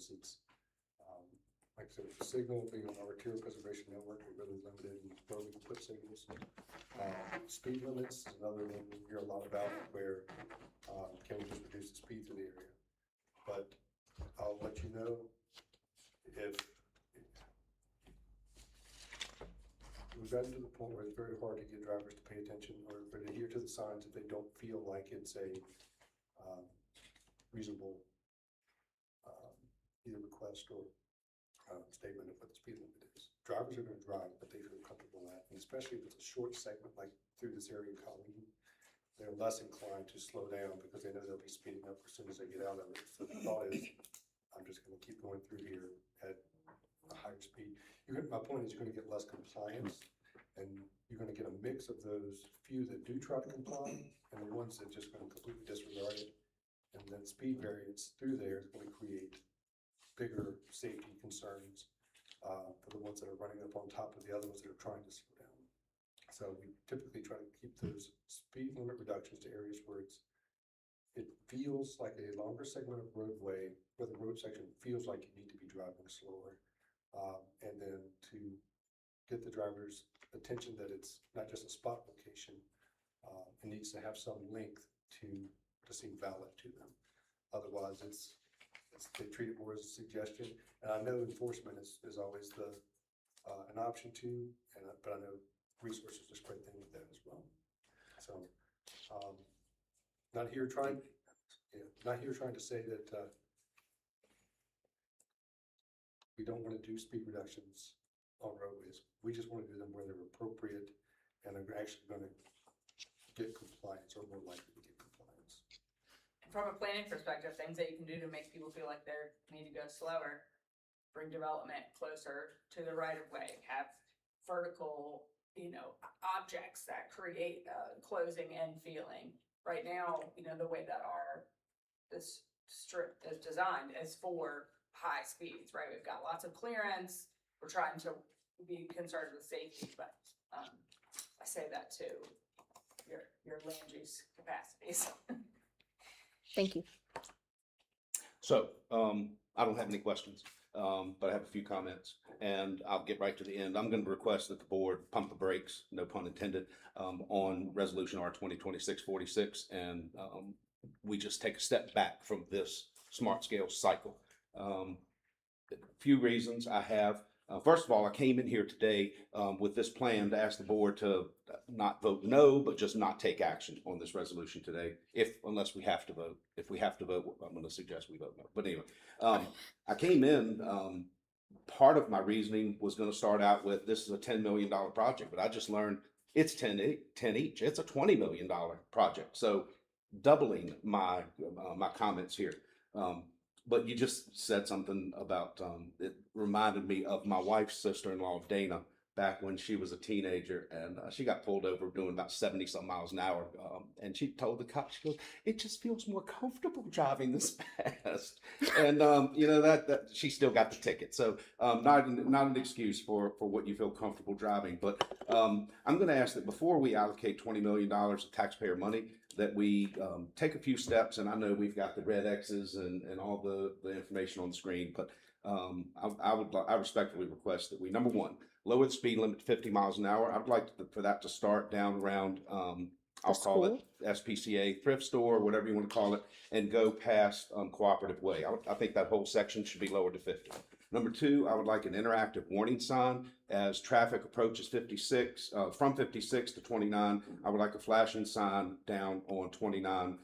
because it's, like I said, the signal being on our arterial preservation network, we're really limited in where we can put signals. Speed limits is another one we hear a lot about, where can we just reduce the speed to the area? But I'll let you know if we've gotten to the point where it's very hard to get drivers to pay attention or to adhere to the signs if they don't feel like it's a reasonable either request or statement of what the speed limit is. Drivers are going to drive, but they feel comfortable at, and especially if it's a short segment like through this area in Colleen, they're less inclined to slow down because they know they'll be speeding up as soon as they get out of it. So the thought is, I'm just going to keep going through here at a higher speed. My point is, you're going to get less compliance, and you're going to get a mix of those few that do try to comply and the ones that just going to completely disregard it. And then speed variance through there is going to create bigger safety concerns for the ones that are running up on top of the other ones that are trying to slow down. So we typically try to keep those speed limit reductions to areas where it feels like a longer segment of roadway, where the road section feels like you need to be driving slower, and then to get the driver's attention that it's not just a spot location. It needs to have some length to seem valid to them. Otherwise, they treat it more as a suggestion. And I know enforcement is always an option too, but I know resources is a great thing with that as well. So, not here trying to say that we don't want to do speed reductions on roadways. We just want to do them where they're appropriate and are actually going to get compliance or more likely to get compliance. From a planning perspective, things that you can do to make people feel like they need to go slower, bring development closer to the right of way, have vertical, objects that create a closing end feeling. Right now, the way that this strip is designed is for high speeds, right? We've got lots of clearance. We're trying to be concerned with safety, but I say that to your land use capacities. Thank you. So I don't have any questions, but I have a few comments, and I'll get right to the end. I'm going to request that the board pump the brakes, no pun intended, on Resolution R 2026-46, and we just take a step back from this smart scale cycle. A few reasons I have. First of all, I came in here today with this plan to ask the board to not vote no, but just not take action on this resolution today, unless we have to vote. If we have to vote, I'm going to suggest we vote no. But anyway, I came in, part of my reasoning was going to start out with, this is a $10 million project, but I just learned it's 10 each. It's a $20 million project. So doubling my comments here. But you just said something about, it reminded me of my wife's sister-in-law, Dana, back when she was a teenager, and she got pulled over doing about 70 some miles an hour. And she told the cop, she goes, it just feels more comfortable driving this fast. And, that she still got the ticket. So not an excuse for what you feel comfortable driving. But I'm going to ask that before we allocate $20 million of taxpayer money, that we take a few steps, and I know we've got the red X's and all the information on the screen, but I respectfully request that we, number one, lower the speed limit to 50 miles an hour. I'd like for that to start down around, I'll call it SPCA, thrift store, whatever you want to call it, and go past Cooperative Way. I think that whole section should be lowered to 50. Number two, I would like an interactive warning sign as traffic approaches 56, from 56 to 29. I would like a flashing sign down on 29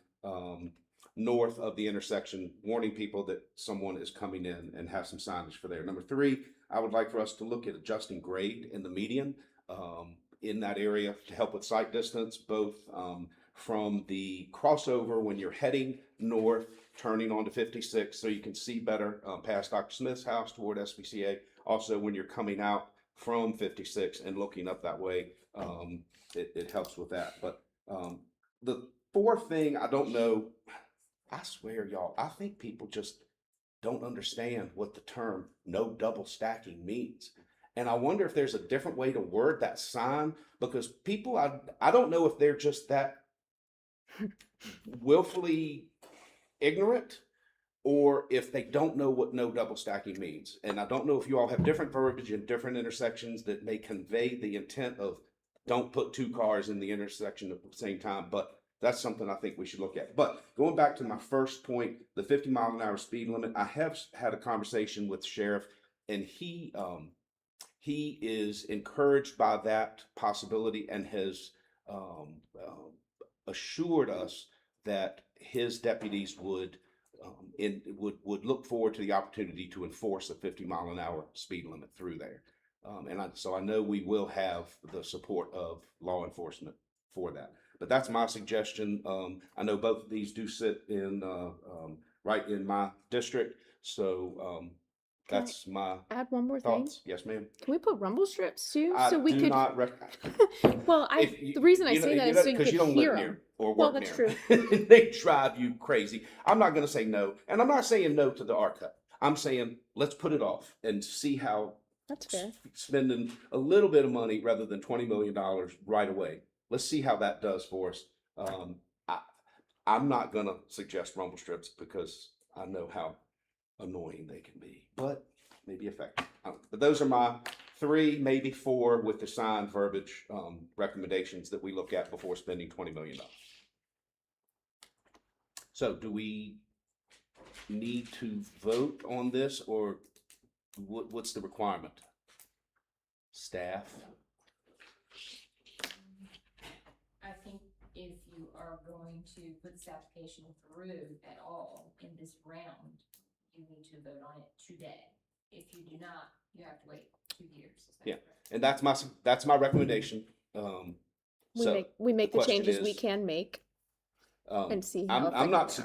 north of the intersection, warning people that someone is coming in, and have some signage for there. Number three, I would like for us to look at adjusting grade in the median in that area to help with sight distance, both from the crossover when you're heading north, turning onto 56 so you can see better past Dr. Smith's house toward SPCA. Also, when you're coming out from 56 and looking up that way, it helps with that. But the fourth thing, I don't know, I swear, y'all, I think people just don't understand what the term no double stacking means. And I wonder if there's a different way to word that sign, because people, I don't know if they're just that willfully ignorant, or if they don't know what no double stacking means. And I don't know if you all have different verbiage in different intersections that may convey the intent of don't put two cars in the intersection at the same time, but that's something I think we should look at. But going back to my first point, the 50-mile-an-hour speed limit, I have had a conversation with the sheriff, and he is encouraged by that possibility and has assured us that his deputies would look forward to the opportunity to enforce a 50-mile-an-hour speed limit through there. So I know we will have the support of law enforcement for that. But that's my suggestion. I know both of these do sit in right in my district, so Can I that's my Add one more thing. thoughts. Yes, ma'am. Can we put rumble strips too? I So we do could. not Well, the reason I say that is so you could you don't hear live them. near or Well, work that's near. They drive you crazy. I'm not going to say no, and I'm not saying no to the R-Cut. I'm saying let's put it off and see how That's fair. spending a little bit of money rather than $20 million right away. Let's see how that does for us. I'm not going to suggest rumble strips because I know how annoying they can be, but maybe effective. But those are my 3, maybe 4 with the signed verbiage recommendations that we look at before spending $20 million. So do we need to vote on this, or what's the requirement? Staff? I think if you are going to put this application through at all in this round, you need to vote on it today. If you do not, you have to wait 2 years. Is that Yeah. correct? And that's my recommendation. We make the question changes we is, can make and see how I'm effective not they are.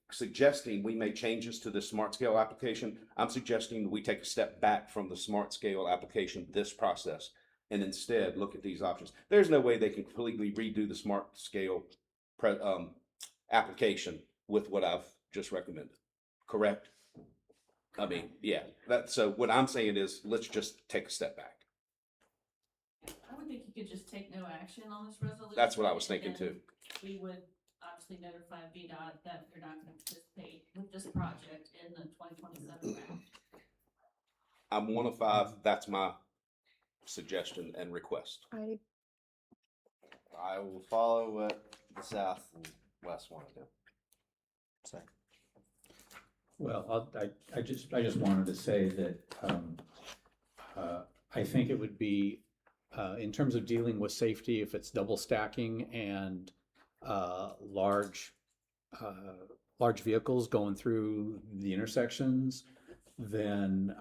suggesting we make changes to the smart scale application. I'm suggesting we take a step back from the smart scale application, this process, and instead look at these options. There's no way they can completely redo the smart scale application with what I've just recommended. Correct? I mean, yeah. So what I'm saying is, let's just take a step back. I would think you could just take no action on this resolution. That's what I was and thinking then too. We would obviously notify VDOT that they're not gonna participate with this project in the 2027 round. I'm 1 of 5. That's my suggestion and request. I will follow what the South and West want to do. So, Well, I just wanted to say that I think it would be in terms of dealing with safety, if it's double stacking and large vehicles going through the intersections, then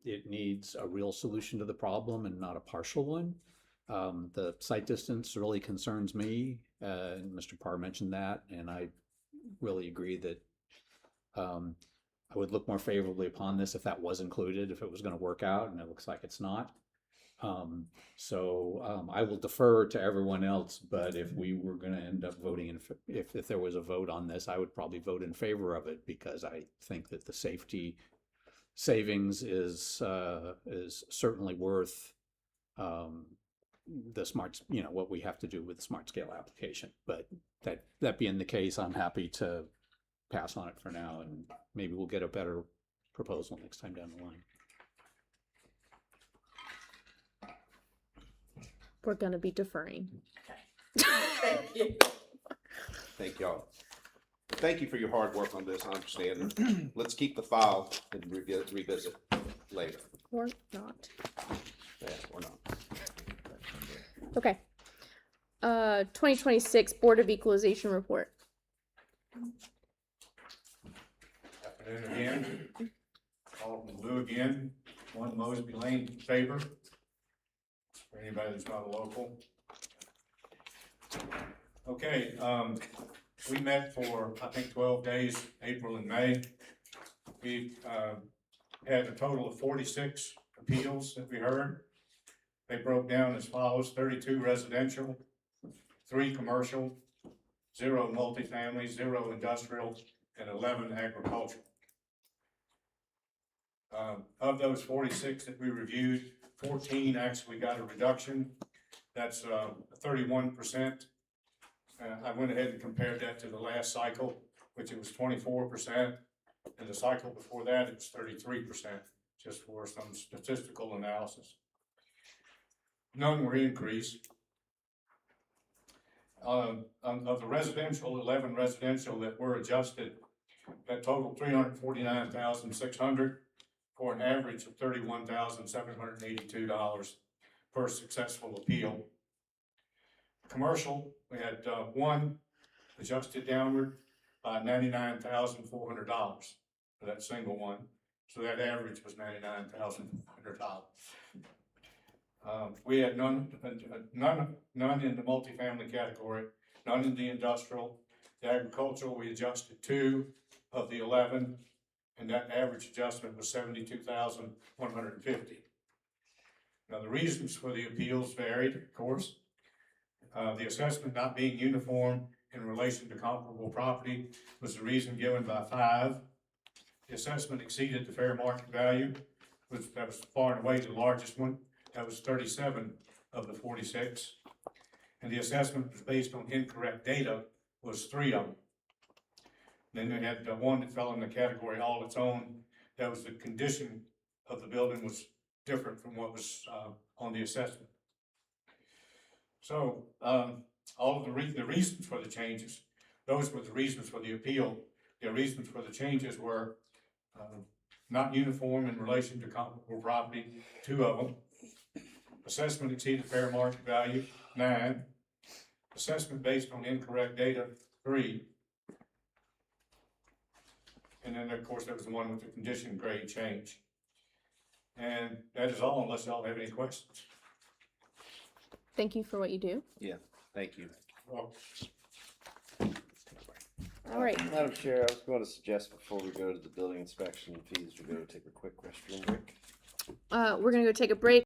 it needs a real solution to the problem and not a partial one. The sight distance really concerns me, and Mr. Parr mentioned that, and I really agree that I would look more favorably upon this if that was included, if it was going to work out, and it looks like it's not. I will defer to everyone else, but if we were going to end up voting, if there was a vote on this, I would probably vote in favor of it, because I think that the safety savings is certainly worth the smart, what we have to do with the smart scale application. But that being the case, I'm happy to pass on it for now, and maybe we'll get a better proposal next time down the line. We're gonna be deferring. Thank you. Thank y'all. Thank you for your hard work on this. I understand. Let's keep the file and revisit later. Or not. Yeah, or not. Okay. 2026 Board of Equalization report. Afternoon again. Alderman Blue again, 1 Mosby Lane favor. For anybody that's not a local. Okay, we met for, I think, 12 days, April and May. We had a total of 46 appeals that we heard. They broke down as follows: 32 residential, 3 commercial, 0 multifamily, 0 industrial, and 11 agricultural. Of those 46 that we reviewed, 14 actually got a reduction. That's 31%. I went ahead and compared that to the last cycle, which it was 24%. And the cycle before that, it was 33%, just for some statistical analysis. None were increased. Of the residential, 11 residential that were adjusted, that totaled 349,600 for an average of $31,782 per successful appeal. Commercial, we had one adjusted downward by $99,400 for that single one. So that average was $99,400. We had none in the multifamily category, none in the industrial. The agricultural, we adjusted 2 of the 11, and that average adjustment was $72,150. Now, the reasons for the appeals varied, of course. The assessment not being uniform in relation to comparable property was the reason given by 5. The assessment exceeded the fair market value, that was far and away the largest one. That was 37 of the 46. And the assessment was based on incorrect data, was 3 of them. Then they had one that fell in the category all its own. That was the condition of the building was different from what was on the assessment. So all of the reasons for the changes, those were the reasons for the appeal. The reasons for the changes were not uniform in relation to comparable property, 2 of them. Assessment exceeded fair market value, 9. Assessment based on incorrect data, 3. And then, of course, there was the one with the condition grade change. And that is all, unless y'all have any questions. Thank you for what you do. Thank you. Well, All right. Madam Chair, I was going to suggest before we go to the building inspection fees, we go take a quick restroom break. We're gonna go take a break.